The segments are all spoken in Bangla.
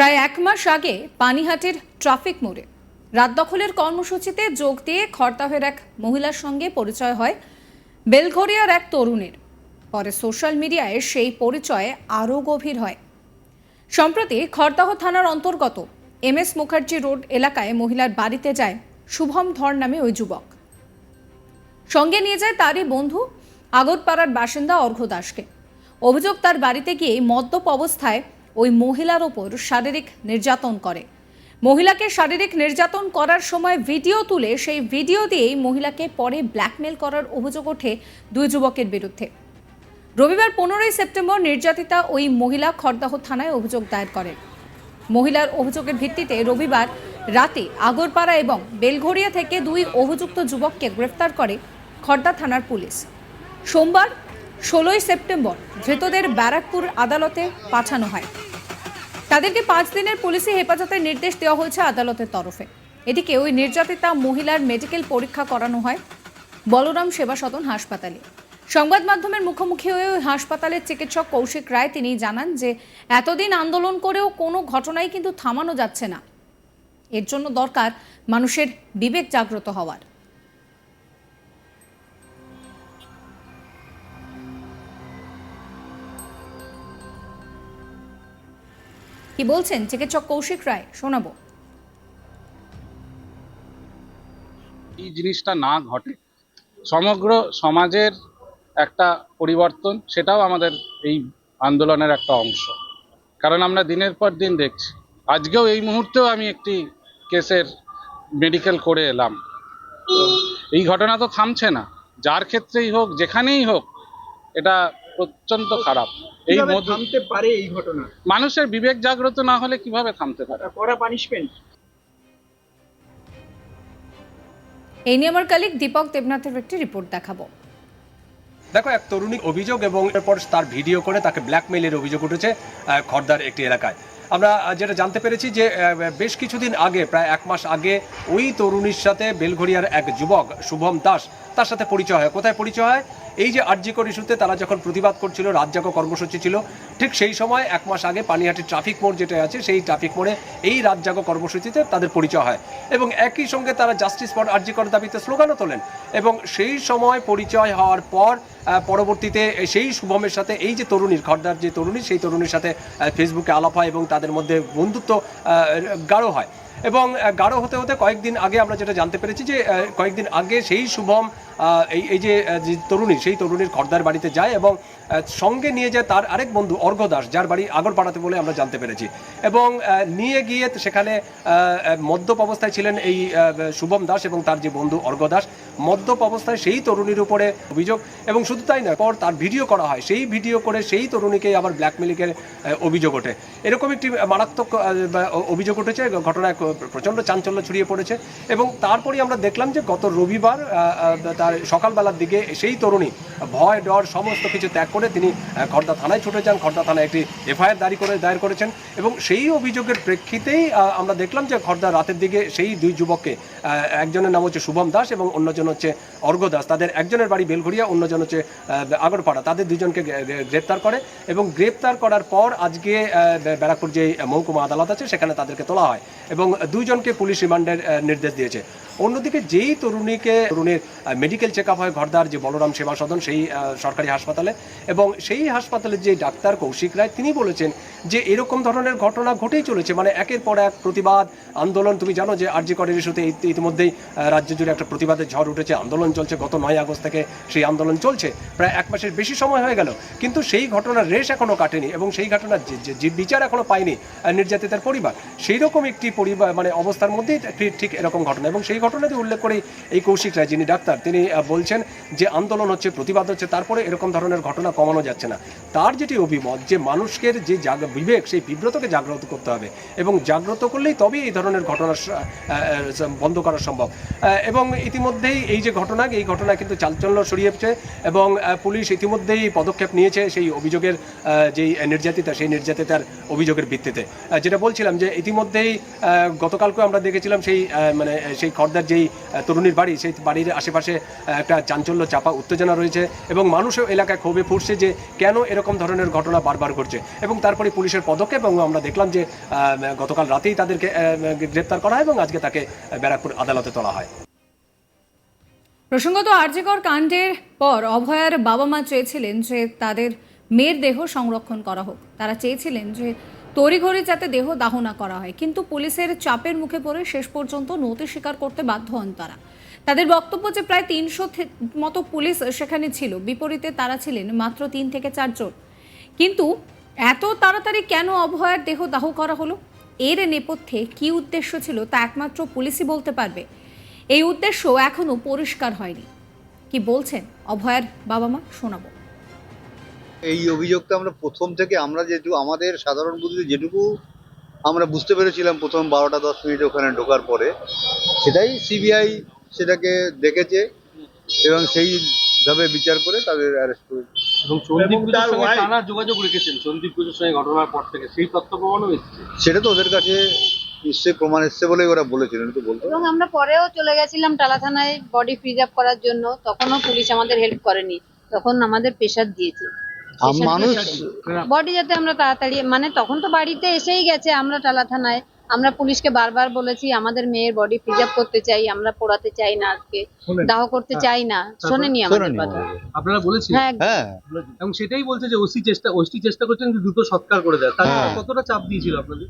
প্রায় এক মাস আগে পানিহাটির ট্রাফিক মোড়ে রাত দখলের কর্মসূচিতে যোগ দিয়ে খড়দাহের এক মহিলার সঙ্গে পরিচয় হয় বেলঘরিয়ার এক তরুণীর। পরে সোশ্যাল মিডিয়ায় সেই পরিচয় আরও গভীর হয়। সম্প্রতি খড়দাহ থানার অন্তর্গত MS মুখার্জি রোড এলাকায় মহিলার বাড়িতে যায় শুভম ধর নামে ওই যুবক। সঙ্গে নিয়ে যায় তারই বন্ধু আগরপাড়ার বাসিন্দা অর্ঘ্য দাসকে। অভিযোগ, তার বাড়িতে গিয়ে মদ্যপ অবস্থায় ওই মহিলার ওপর শারীরিক নির্যাতন করে। মহিলাকে শারীরিক নির্যাতন করার সময় ভিডিও তুলে সেই ভিডিও দিয়েই মহিলাকে পরে ব্ল্যাকমেল করার অভিযোগ ওঠে দুই যুবকের বিরুদ্ধে। রবিবার 15 সেপ্টেম্বর নির্যাতিতা ওই মহিলা খড়দাহ থানায় অভিযোগ দায়ের করেন। মহিলার অভিযোগের ভিত্তিতে রবিবার রাতে আগরপাড়া এবং বেলঘরিয়া থেকে দুই অভিযুক্ত যুবককে গ্রেফতার করে খড়দা থানার পুলিশ। সোমবার 16 সেপ্টেম্বর ধৃতদের ব্যারাকপুর আদালতে পাঠানো হয়। তাদেরকে 5 দিনের পুলিশি হেফাজতের নির্দেশ দেওয়া হয়েছে আদালতের তরফে। এদিকে ওই নির্যাতিতা মহিলার মেডিকেল পরীক্ষা করানো হয় বলরাম সেবা সদন হাসপাতালে। সংবাদ মাধ্যমের মুখোমুখি হয়ে ওই হাসপাতালের চিকিৎসক কৌশিক রায় তিনি জানান যে এতদিন আন্দোলন করেও কোনো ঘটনাই কিন্তু থামানো যাচ্ছে না। এর জন্য দরকার মানুষের বিবেক জাগ্রত হওয়ার। কি বলছেন চিকিৎসক কৌশিক রায়, শোনাবো। এই জিনিসটা না ঘটে, সমগ্র সমাজের একটা পরিবর্তন, সেটাও আমাদের এই আন্দোলনের একটা অংশ। কারণ আমরা দিনের পর দিন দেখছি, আজকেও এই মুহূর্তেও আমি একটি কেসের মেডিকেল করে এলাম। এই ঘটনা তো থামছে না, যার ক্ষেত্রেই হোক, যেখানেই হোক, এটা প্রচন্ড খারাপ। এই থামতে পারে এই ঘটনা? মানুষের বিবেক জাগ্রত না হলে কিভাবে থামতে পারে? কড়া পানিশমেন্ট। এই নিয়ে আমার কালিক দীপক দেবনাথের একটি রিপোর্ট দেখাবো। দেখো, এক তরুণী অভিযোগ এবং এরপর তার ভিডিও করে তাকে ব্ল্যাকমেইলের অভিযোগ উঠেছে খড়দার একটি এলাকায়। আমরা যেটা জানতে পেরেছি যে বেশ কিছুদিন আগে, প্রায় এক মাস আগে, ওই তরুণীর সাথে বেলঘরিয়ার এক যুবক শুভম দাস, তার সাথে পরিচয় হয়। কোথায় পরিচয় হয়? এই যে আরজিকর ইস্যুতে তারা যখন প্রতিবাদ করছিল, রাত জাগো কর্মসূচি ছিল, ঠিক সেই সময় এক মাস আগে পানিহাটি ট্রাফিক মোড় যেটা আছে, সেই ট্রাফিক মোড়ে এই রাত জাগো কর্মসূচিতে তাদের পরিচয় হয় এবং একই সঙ্গে তারা জাস্টিস ফর আরজিকর দাবিতে স্লোগানও তোলেন। এবং সেই সময় পরিচয় হওয়ার পর পরবর্তীতে সেই শুভমের সাথে এই যে তরুণীর, খড়দার যে তরুণী, সেই তরুণীর সাথে ফেসবুকে আলাপ হয় এবং তাদের মধ্যে বন্ধুত্ব গাঢ় হয়। এবং গাঢ় হতে হতে কয়েকদিন আগে আমরা যেটা জানতে পেরেছি যে কয়েকদিন আগে সেই শুভম এই যে তরুণী, সেই তরুণীর খড়দার বাড়িতে যায় এবং সঙ্গে নিয়ে যায় তার আরেক বন্ধু অর্ঘ্য দাস, যার বাড়ি আগরপাড়াতে বলে আমরা জানতে পেরেছি। এবং নিয়ে গিয়ে সেখানে মদ্যপ অবস্থায় ছিলেন এই শুভম দাস এবং তার যে বন্ধু অর্ঘ্য দাস। মদ্যপ অবস্থায় সেই তরুণীর উপরে অভিযোগ, এবং শুধু তাই না, পর তার ভিডিও করা হয়। সেই ভিডিও করে সেই তরুণীকে আবার ব্ল্যাকমেলিংয়ের অভিযোগ ওঠে। এরকম একটি মারাত্মক অভিযোগ উঠেছে, ঘটনায় প্রচণ্ড চাঞ্চল্য ছড়িয়ে পড়েছে। এবং তারপরেই আমরা দেখলাম যে গত রবিবার তার সকালবেলার দিকে সেই তরুণী ভয় ডর সমস্ত কিছু ত্যাগ করে তিনি খড়দা থানায় ছুটে যান। খড়দা থানায় একটি FIR দায়ের করেছেন এবং সেই অভিযোগের প্রেক্ষিতেই আমরা দেখলাম যে খড়দা রাতের দিকে সেই দুই যুবককে, একজনের নাম হচ্ছে শুভম দাস এবং অন্যজন হচ্ছে অর্ঘ্য দাস, তাদের একজনের বাড়ি বেলঘরিয়া, অন্যজন হচ্ছে আগরপাড়া, তাদের দুজনকে গ্রেপ্তার করে। এবং গ্রেপ্তার করার পর আজকে ব্যারাকপুর যে মহকুমা আদালত আছে সেখানে তাদেরকে তোলা হয় এবং দুইজনকে পুলিশ রিমান্ডের নির্দেশ দিয়েছে। অন্যদিকে যেই তরুণীর মেডিকেল চেক আপ হয় খড়দার যে বলরাম সেবা সদন, সেই সরকারি হাসপাতালে, এবং সেই হাসপাতালের যে ডাক্তার কৌশিক রায়, তিনি বলেছেন যে এরকম ধরনের ঘটনা ঘটেই চলেছে, মানে একের পর এক প্রতিবাদ আন্দোলন। তুমি জানো যে আরজিকরের ইস্যুতে ইতিমধ্যেই রাজ্য জুড়ে একটা প্রতিবাদের ঝড় উঠেছে, আন্দোলন চলছে। গত 9 আগস্ট থেকে সেই আন্দোলন চলছে, প্রায় এক মাসের বেশি সময় হয়ে গেল, কিন্তু সেই ঘটনার রেশ এখনো কাটেনি এবং সেই ঘটনার যে বিচার এখনো পায়নি নির্যাতিতার পরিবার। সেই রকম একটি পরিবার মানে অবস্থার মধ্যেই ঠিক এরকম ঘটনা। এবং সেই ঘটনাতে উল্লেখ করে এই কৌশিক রায়, যিনি ডাক্তার, তিনি বলছেন যে আন্দোলন হচ্ছে, প্রতিবাদ হচ্ছে, তারপরে এরকম ধরনের ঘটনা কমানো যাচ্ছে না। তার যেটি অভিমত যে মানুষের যে বিবেক, সেই বিব্রতকে জাগ্রত করতে হবে এবং জাগ্রত করলেই তবেই এই ধরনের ঘটনা বন্ধ করা সম্ভব। এবং ইতিমধ্যেই এই যে ঘটনা, এই ঘটনা কিন্তু চাঞ্চল্য ছড়িয়েছে এবং পুলিশ ইতিমধ্যেই পদক্ষেপ নিয়েছে সেই অভিযোগের যেই নির্যাতিতা, সেই নির্যাতিতার অভিযোগের ভিত্তিতে। যেটা বলছিলাম যে ইতিমধ্যেই গতকালকে আমরা দেখেছিলাম সেই খড়দা খর্দার যেই তরুণীর বাড়ি, সেই বাড়ির আশেপাশে একটা চাঞ্চল্য চাপা উত্তেজনা রয়েছে এবং মানুষও এলাকায় ক্ষোভে ফুটছে যে কেন এরকম ধরনের ঘটনা বারবার ঘটছে। এবং তারপরে পুলিশের পদক্ষেপ, এবং আমরা দেখলাম যে গতকাল রাতেই তাদেরকে গ্রেপ্তার করা হয় এবং আজকে তাকে ব্যারাকপুর আদালতে তোলা হয়। প্রসঙ্গত আরজিকর কাণ্ডের পর অভয়ার বাবা মা চেয়েছিলেন যে তাদের মেয়ের দেহ সংরক্ষণ করা হোক। তারা চেয়েছিলেন যে তড়িঘড়ি যাতে দেহ দাহ না করা হয়, কিন্তু পুলিশের চাপের মুখে পড়ে শেষ পর্যন্ত নথি স্বীকার করতে বাধ্য হন তারা। তাদের বক্তব্য যে প্রায় 300 মতো পুলিশ সেখানে ছিল, বিপরীতে তারা ছিলেন মাত্র 3 থেকে 4 জন। কিন্তু এত তাড়াতাড়ি কেন অভয়ার দেহ দাহ করা হলো, এর নেপথ্যে কী উদ্দেশ্য ছিল তা একমাত্র পুলিশই বলতে পারবে। এই উদ্দেশ্য এখনো পরিষ্কার হয়নি। কি বলছেন অভয়ার বাবা মা, শোনাবো। এই অভিযোগটা আমরা প্রথম থেকে আমরা যেটুকু আমাদের সাধারণ বুদ্ধিতে যেটুকু আমরা বুঝতে পেরেছিলাম প্রথম 12টা 10 মিনিট ওখানে ঢোকার পরে, সেটাই সিবিআই সেটাকে দেখেছে এবং সেইভাবে বিচার করে তাদের অ্যারেস্ট করেছে। এবং সন্দীপ তার পুজোর সঙ্গে wife- টানা যোগাযোগ রেখেছেন, সন্দীপ পুজোর সঙ্গে ঘটনার পর থেকে সেই তথ্য প্রমাণও এসেছে। সেটা তো ওদের কাছে নিশ্চয়ই প্রমাণ এসছে বলেই ওরা বলেছিলেন, তো বলতো। এবং আমরা পরেও চলে গেছিলাম টালা থানায় বডি প্রিজার্ভ করার জন্য, তখনও পুলিশ আমাদের হেল্প করেনি, তখন আমাদের প্রেশার দিয়েছে মানুষ বডি যাতে আমরা তাড়াতাড়ি, মানে তখন তো বাড়িতে এসেই গেছে। আমরা টালা থানায় আমরা পুলিশকে বারবার বলেছি আমাদের মেয়ের বডি প্রিজার্ভ করতে চাই, আমরা পোড়াতে চাই না, আজকে দাহ করতে চাই না, শোনেনি আমাদের শোনেনি কথা। আমাদের। আপনারা বলেছেন, হ্যাঁ, হ্যাঁ, এবং সেটাই বলছে যে ওসি চেষ্টা করছেন যে দ্রুত সৎকার করে দেয়। তার হ্যাঁ। কতটা চাপ দিয়েছিল আপনাদের?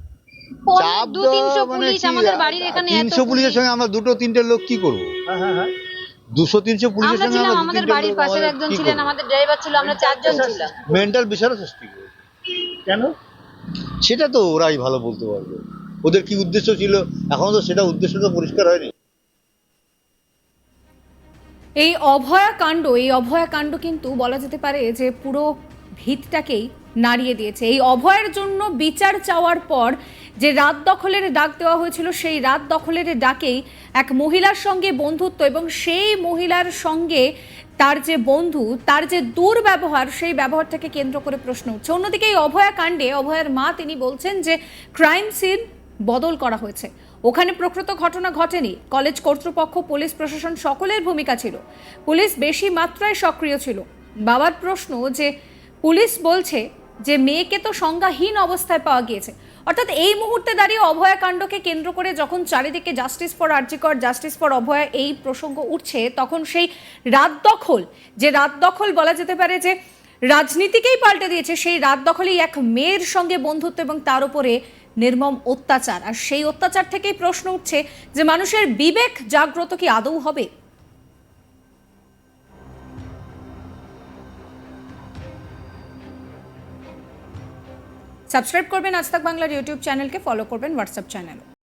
চাপ 200-300 মানে পুলিশ কি, আমাদের বাড়ির এখানে, 300 পুলিশের সঙ্গে আমরা 2-3টে লোক কি করবো? 200-300 পুলিশের আমরা সঙ্গে ছিলাম, আমরা আমাদের 2-3টে বাড়ির লোক পাশের আমাদের একজন কি ছিলেন, করবো? আমাদের ড্রাইভার ছিল, আমরা 4 জন ছিলাম। মেন্টাল বিচারও সৃষ্টি করে। কেন? সেটা তো ওরাই ভালো বলতে পারবে, ওদের কি উদ্দেশ্য ছিল এখনো তো সেটা উদ্দেশ্য তো পরিষ্কার হয়নি। এই অভয়াকাণ্ড কিন্তু বলা যেতে পারে যে পুরো ভিতটাকেই নাড়িয়ে দিয়েছে। এই অভয়ের জন্য বিচার চাওয়ার পর যে রাত দখলের ডাক দেওয়া হয়েছিল, সেই রাত দখলের ডাকেই এক মহিলার সঙ্গে বন্ধুত্ব এবং সেই মহিলার সঙ্গে তার যে বন্ধু, তার যে দুর্ব্যবহার, সেই ব্যবহার থেকে কেন্দ্র করে প্রশ্ন উঠছে। অন্যদিকে এই অভয়াকাণ্ডে অভয়ের মা তিনি বলছেন যে ক্রাইম সিন বদল করা হয়েছে, ওখানে প্রকৃত ঘটনা ঘটেনি। কলেজ কর্তৃপক্ষ, পুলিশ প্রশাসন সকলের ভূমিকা ছিল, পুলিশ বেশি মাত্রায় সক্রিয় ছিল। বাবার প্রশ্ন যে পুলিশ বলছে যে মেয়েকে তো সংজ্ঞাহীন অবস্থায় পাওয়া গিয়েছে। অর্থাৎ এই মুহূর্তে দাঁড়িয়ে অভয়াকাণ্ডকে কেন্দ্র করে যখন চারিদিকে justice for RG Kar, justice for Abhaya এই প্রসঙ্গ উঠছে, তখন সেই রাত দখল বলা যেতে পারে যে রাজনীতিকেই পাল্টে দিয়েছে। সেই রাত দখলেই এক মেয়ের সঙ্গে বন্ধুত্ব এবং তার উপরে নির্মম অত্যাচার। আর সেই অত্যাচার থেকেই প্রশ্ন উঠছে যে মানুষের বিবেক জাগ্রত কি আদৌ হবে? সাবস্ক্রাইব করবেন আজ তাক বাংলার ইউটিউব চ্যানেলকে, ফলো করবেন হোয়াটসঅ্যাপ চ্যানেল।